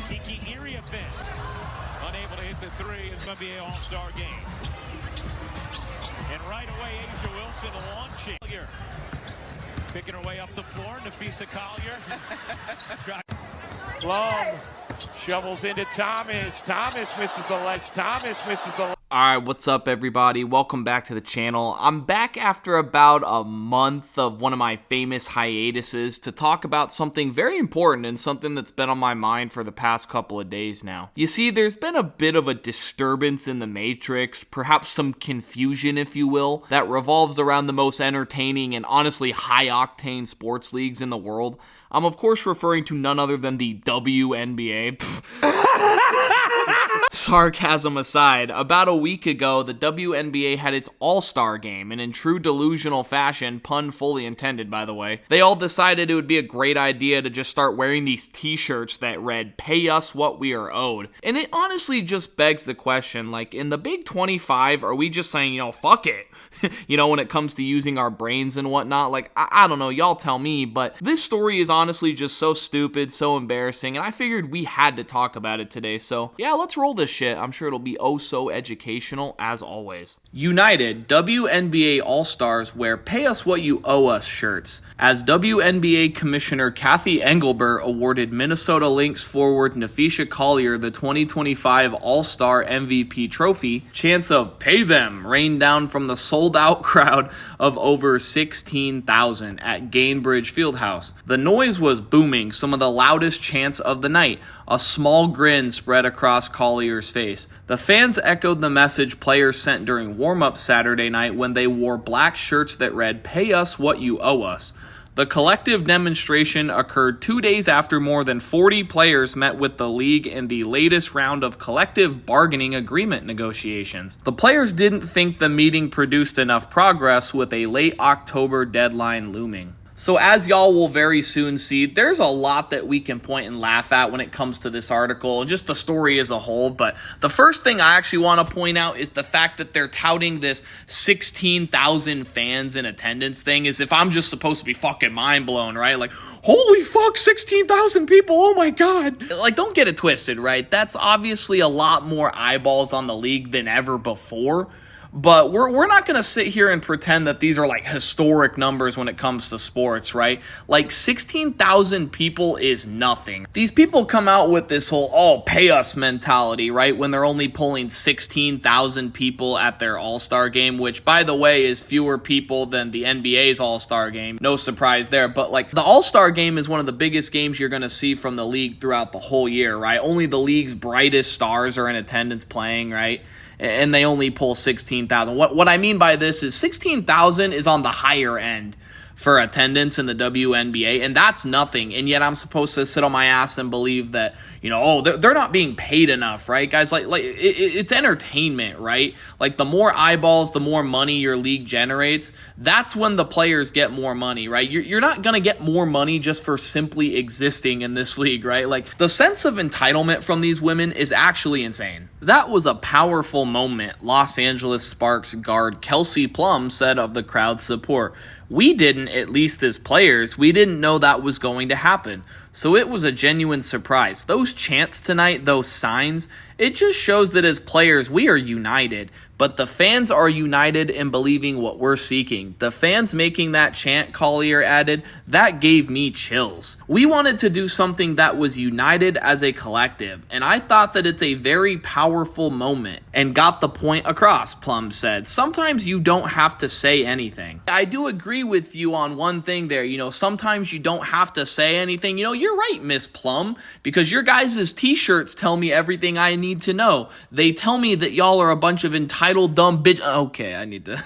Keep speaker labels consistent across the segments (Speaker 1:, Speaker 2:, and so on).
Speaker 1: Kiki Iriafen, unable to hit the three in the WNBA All-Star Game. And right away, Asia Wilson launching. Picking her way up the floor, Nafisa Collier. Plum shovels into Thomas. Thomas misses the last. Thomas misses the.
Speaker 2: Alright, what's up everybody? Welcome back to the channel. I'm back after about a month of one of my famous hiatuses to talk about something very important and something that's been on my mind for the past couple of days now. You see, there's been a bit of a disturbance in the Matrix, perhaps some confusion if you will, that revolves around the most entertaining and honestly high-octane sports leagues in the world. I'm of course referring to none other than the WNBA. Sarcasm aside, about a week ago, the WNBA had its All-Star Game, and in true delusional fashion, pun fully intended by the way, they all decided it would be a great idea to just start wearing these t-shirts that read, "Pay us what we are owed." And it honestly just begs the question, like, in the Big 25, are we just saying, fuck it? When it comes to using our brains and whatnot, like, I don't know, y'all tell me, but this story is honestly just so stupid, so embarrassing, and I figured we had to talk about it today, so yeah, let's roll this shit. I'm sure it'll be oh so educational as always. United, WNBA All-Stars wear "Pay Us What You Owe Us" shirts, as WNBA Commissioner Kathy Engelbert awarded Minnesota Lynx forward Nafisa Collier the 2025 All-Star MVP trophy. Chants of "Pay them" rained down from the sold-out crowd of over 16,000 at Gainbridge Fieldhouse. The noise was booming, some of the loudest chants of the night. A small grin spread across Collier's face. The fans echoed the message players sent during warm-up Saturday night when they wore black shirts that read, "Pay us what you owe us." The collective demonstration occurred 2 days after more than 40 players met with the league in the latest round of collective bargaining agreement negotiations. The players didn't think the meeting produced enough progress, with a late October deadline looming. So as y'all will very soon see, there's a lot that we can point and laugh at when it comes to this article and just the story as a whole. But the first thing I actually want to point out is the fact that they're touting this 16,000 fans in attendance thing as if I'm just supposed to be fucking mind blown, right? Like, holy fuck, 16,000 people, oh my god. Like, don't get it twisted, right? That's obviously a lot more eyeballs on the league than ever before. But we're not going to sit here and pretend that these are like historic numbers when it comes to sports, right? Like 16,000 people is nothing. These people come out with this whole, pay us mentality, right? When they're only pulling 16,000 people at their All-Star Game, which by the way is fewer people than the NBA's All-Star Game. No surprise there. But like the All-Star Game is one of the biggest games you're going to see from the league throughout the whole year, right? Only the league's brightest stars are in attendance playing, right? And they only pull 16,000. What I mean by this is 16,000 is on the higher end for attendance in the WNBA, and that's nothing. And yet I'm supposed to sit on my ass and believe that, they're not being paid enough, right, guys? Like it's entertainment, right? Like the more eyeballs, the more money your league generates. That's when the players get more money, right? You're not gonna get more money just for simply existing in this league, right? Like the sense of entitlement from these women is actually insane. That was a powerful moment, Los Angeles Sparks guard Kelsey Plum said of the crowd's support. "We didn't, at least as players, we didn't know that was going to happen. So it was a genuine surprise. Those chants tonight, those signs, it just shows that as players, we are united. But the fans are united in believing what we're seeking. The fans making that chant," Collier added, "that gave me chills. We wanted to do something that was united as a collective, and I thought that it's a very powerful moment and got the point across," Plum said. "Sometimes you don't have to say anything." I do agree with you on one thing there. Sometimes you don't have to say anything. You're right, Miss Plum, because your guys' t-shirts tell me everything I need to know. They tell me that y'all are a bunch of entitled dumb bitch. Okay, I need to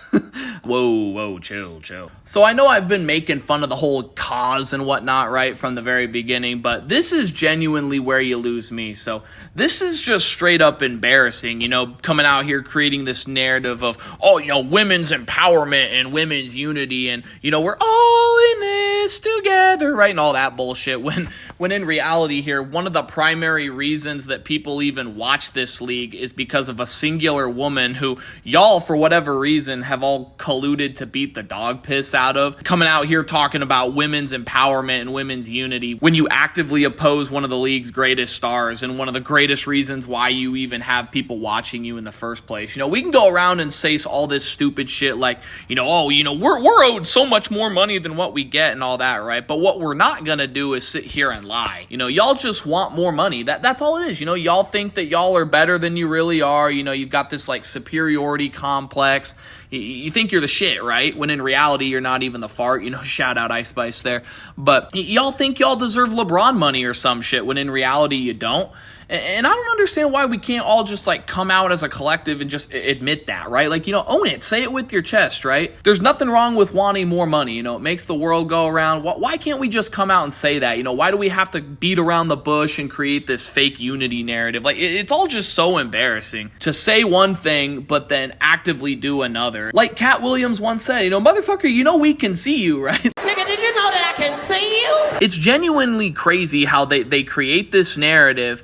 Speaker 2: whoa, chill. So I know I've been making fun of the whole cause and whatnot, right, from the very beginning, but this is genuinely where you lose me. So this is just straight up embarrassing, coming out here creating this narrative of, women's empowerment and women's unity and, we're all in this together, right, and all that bullshit when When in reality here, one of the primary reasons that people even watch this league is because of a singular woman who y'all, for whatever reason, have all colluded to beat the dog piss out of, coming out here talking about women's empowerment and women's unity when you actively oppose one of the league's greatest stars and one of the greatest reasons why you even have people watching you in the first place. We can go around and say all this stupid shit like, we're owed so much more money than what we get and all that, right? But what we're not gonna do is sit here and lie. Y'all just want more money. That's all it is. Y'all think that y'all are better than you really are. You've got this like superiority complex. You think you're the shit, right? When in reality, you're not even the fart. Shout out Ice Spice there. But y'all think y'all deserve LeBron money or some shit when in reality you don't. And I don't understand why we can't all just like come out as a collective and just admit that, right? Like, own it. Say it with your chest, right? There's nothing wrong with wanting more money. It makes the world go around. Why can't we just come out and say that? Why do we have to beat around the bush and create this fake unity narrative? Like, it's all just so embarrassing to say one thing, but then actively do another. Like Cat Williams once said, motherfucker, we can see you, right?
Speaker 3: Nigga, did you know that I can see you?
Speaker 2: It's genuinely crazy how they create this narrative,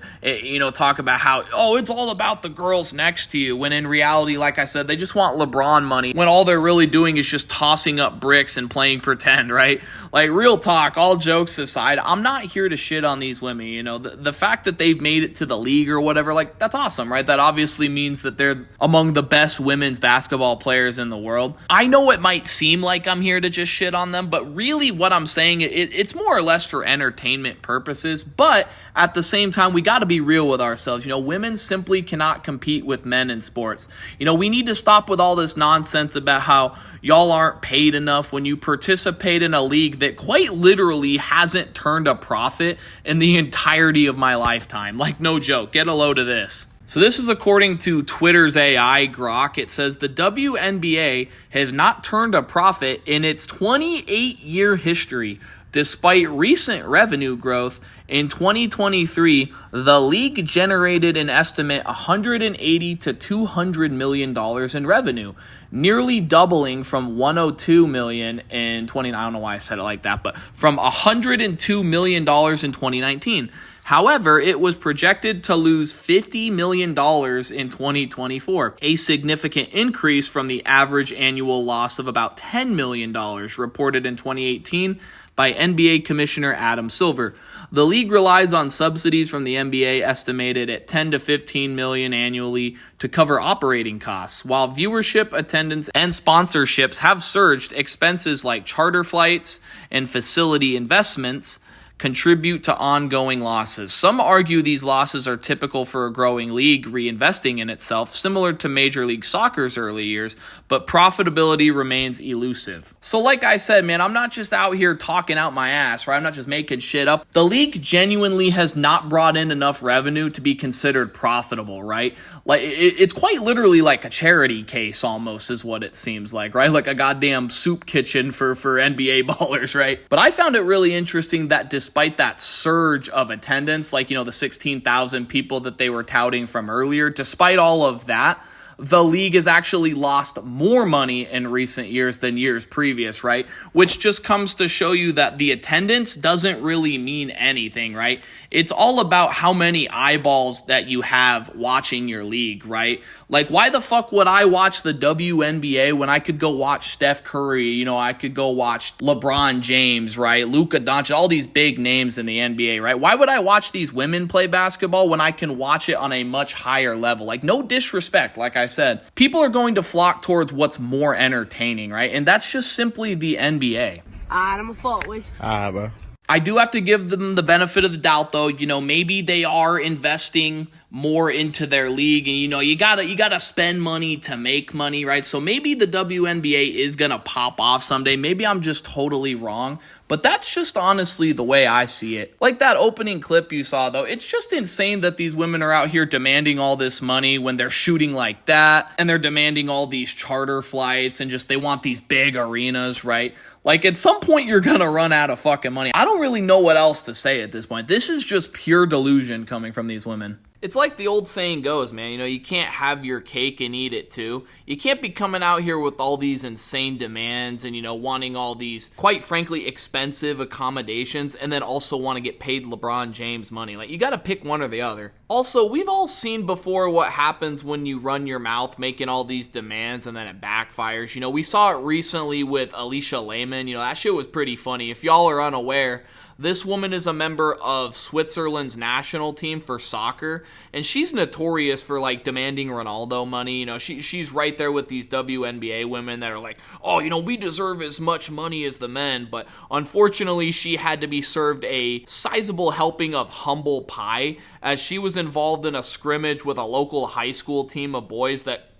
Speaker 2: talk about how, it's all about the girls next to you, when in reality, like I said, they just want LeBron money, when all they're really doing is just tossing up bricks and playing pretend, right? Like, real talk, all jokes aside, I'm not here to shit on these women, the fact that they've made it to the league or whatever, like, that's awesome, right? That obviously means that they're among the best women's basketball players in the world. I know it might seem like I'm here to just shit on them, but really what I'm saying, it's more or less for entertainment purposes, but at the same time, we got to be real with ourselves. Women simply cannot compete with men in sports. We need to stop with all this nonsense about how y'all aren't paid enough when you participate in a league that quite literally hasn't turned a profit in the entirety of my lifetime. Like, no joke. Get a load of this. So this is according to Twitter's AI, Grok. It says the WNBA has not turned a profit in its 28-year history. Despite recent revenue growth, in 2023, the league generated an estimate $180 to $200 million in revenue, nearly doubling from $102 million in I don't know why I said it like that, but from $102 million in 2019. However, it was projected to lose $50 million in 2024, a significant increase from the average annual loss of about $10 million reported in 2018 by NBA Commissioner Adam Silver. The league relies on subsidies from the NBA estimated at $10 to $15 million annually to cover operating costs. While viewership, attendance, and sponsorships have surged, expenses like charter flights and facility investments contribute to ongoing losses. Some argue these losses are typical for a growing league reinvesting in itself, similar to Major League Soccer's early years, but profitability remains elusive. So like I said, man, I'm not just out here talking out my ass, right? I'm not just making shit up. The league genuinely has not brought in enough revenue to be considered profitable, right? Like, it's quite literally like a charity case almost is what it seems like, right? Like a goddamn soup kitchen for NBA ballers, right? But I found it really interesting that despite that surge of attendance, like, the 16,000 people that they were touting from earlier, despite all of that, the league has actually lost more money in recent years than years previous, right? Which just comes to show you that the attendance doesn't really mean anything, right? It's all about how many eyeballs that you have watching your league, right? Like, why the fuck would I watch the WNBA when I could go watch Steph Curry, I could go watch LeBron James, right? Luka Doncic, all these big names in the NBA, right? Why would I watch these women play basketball when I can watch it on a much higher level? Like, no disrespect, like I said. People are going to flock towards what's more entertaining, right? And that's just simply the NBA.
Speaker 3: I'm a fault with.
Speaker 4: Bro.
Speaker 2: I do have to give them the benefit of the doubt, though. Maybe they are investing more into their league, and you gotta spend money to make money, right? So maybe the WNBA is gonna pop off someday. Maybe I'm just totally wrong, but that's just honestly the way I see it. Like that opening clip you saw, though, it's just insane that these women are out here demanding all this money when they're shooting like that, and they're demanding all these charter flights, and just they want these big arenas, right? Like, at some point, you're gonna run out of fucking money. I don't really know what else to say at this point. This is just pure delusion coming from these women. It's like the old saying goes, man, you know, you can't have your cake and eat it too. You can't be coming out here with all these insane demands and, you know, wanting all these, quite frankly, expensive accommodations and then also want to get paid LeBron James money. Like, you gotta pick one or the other. Also, we've all seen before what happens when you run your mouth making all these demands and then it backfires. You know, we saw it recently with Alicia Lehman. You know, that shit was pretty funny. If y'all are unaware, this woman is a member of Switzerland's national team for soccer, and she's notorious for, like, demanding Ronaldo money. You know, she's right there with these WNBA women that are like, oh, you know, we deserve as much money as the men, but unfortunately she had to be served a sizable helping of humble pie as she was involved in a scrimmage with a local high school team of boys that,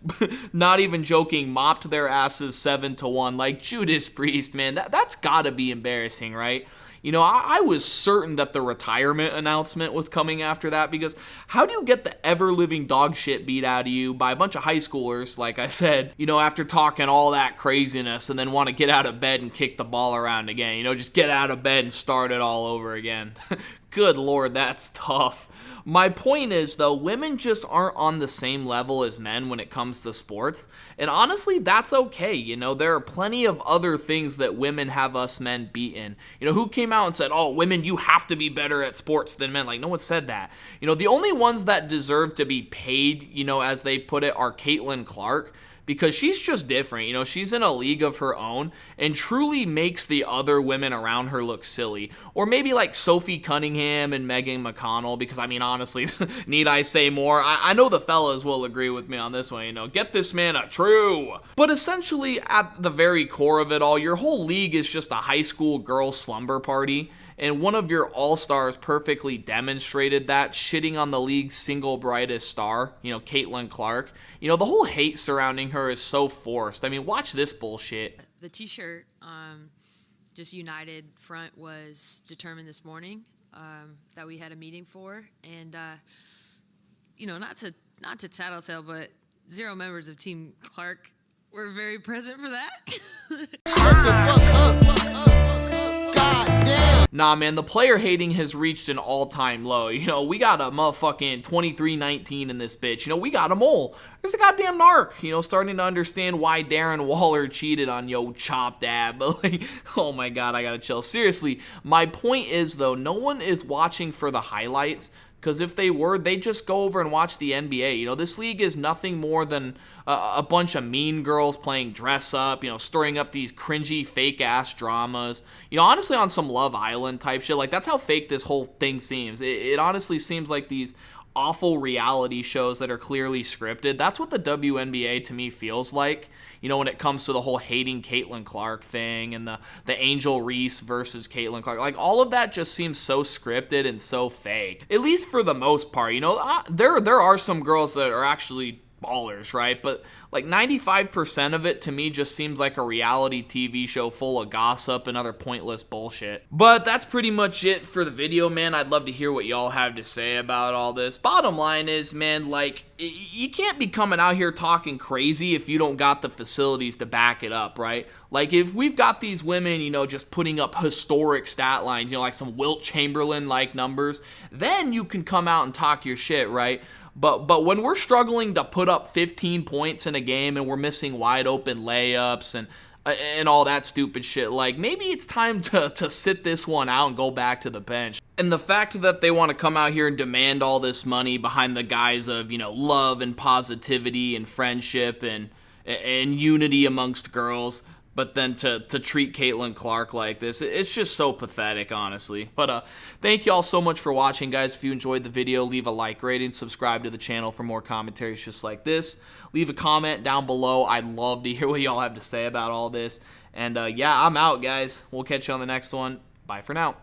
Speaker 2: not even joking, mopped their asses 7-1. Like, Judas Priest, man, that's gotta be embarrassing, right? You know, I was certain that the retirement announcement was coming after that, because how do you get the ever-living dog shit beat out of you by a bunch of high schoolers, like I said, you know, after talking all that craziness and then want to get out of bed and kick the ball around again? You know, just get out of bed and start it all over again. Good Lord, that's tough. My point is, though, women just aren't on the same level as men when it comes to sports. And honestly, that's okay. You know, there are plenty of other things that women have us men beat in. You know, who came out and said, oh, women, you have to be better at sports than men? Like, no one said that. You know, the only ones that deserve to be paid, you know, as they put it, are Caitlin Clark, because she's just different. You know, she's in a league of her own and truly makes the other women around her look silly. Or maybe like Sophie Cunningham and Megan McConnell, because I mean, honestly, need I say more? I know the fellas will agree with me on this one, you know, get this man a true. But essentially, at the very core of it all, your whole league is just a high school girl slumber party. And one of your all-stars perfectly demonstrated that, shitting on the league's single brightest star, you know, Caitlin Clark. You know, the whole hate surrounding her is so forced. I mean, watch this bullshit.
Speaker 4: The t-shirt, just United Front, was determined this morning that we had a meeting for. And, you know, not to tattletale, but 0 members of Team Clark were very present for that.
Speaker 5: Shut the fuck up. God damn.
Speaker 2: Nah, man, the player hating has reached an all-time low. You know, we got a motherfucking 23-19 in this bitch. You know, we got a mole. There's a goddamn narc, you know, starting to understand why Darren Waller cheated on yo Chop Dad. But, like, oh my God, I gotta chill. Seriously, my point is, though, no one is watching for the highlights. Because if they were, they'd just go over and watch the NBA. You know, this league is nothing more than a bunch of mean girls playing dress up, you know, stirring up these cringy, fake-ass dramas. You know, honestly, on some Love Island type shit, like, that's how fake this whole thing seems. It honestly seems like these awful reality shows that are clearly scripted. That's what the WNBA to me feels like, you know, when it comes to the whole hating Caitlin Clark thing and the Angel Reese versus Caitlin Clark. Like, all of that just seems so scripted and so fake, at least for the most part. You know, there are some girls that are actually ballers, right? But like 95% of it to me just seems like a reality TV show full of gossip and other pointless bullshit. But that's pretty much it for the video, man. I'd love to hear what y'all have to say about all this. Bottom line is, man, like, you can't be coming out here talking crazy if you don't got the facilities to back it up, right? Like, if we've got these women, you know, just putting up historic stat lines, you know, like some Wilt Chamberlain-like numbers, then you can come out and talk your shit, right? But when we're struggling to put up 15 points in a game and we're missing wide open layups and all that stupid shit, like, maybe it's time to sit this one out and go back to the bench. And the fact that they want to come out here and demand all this money behind the guise of, you know, love and positivity and friendship and unity amongst girls, but then to treat Caitlin Clark like this, it's just so pathetic, honestly. But thank y'all so much for watching, guys. If you enjoyed the video, leave a like rating, subscribe to the channel for more commentaries just like this. Leave a comment down below. I'd love to hear what y'all have to say about all this. And yeah, I'm out, guys. We'll catch you on the next one. Bye for now.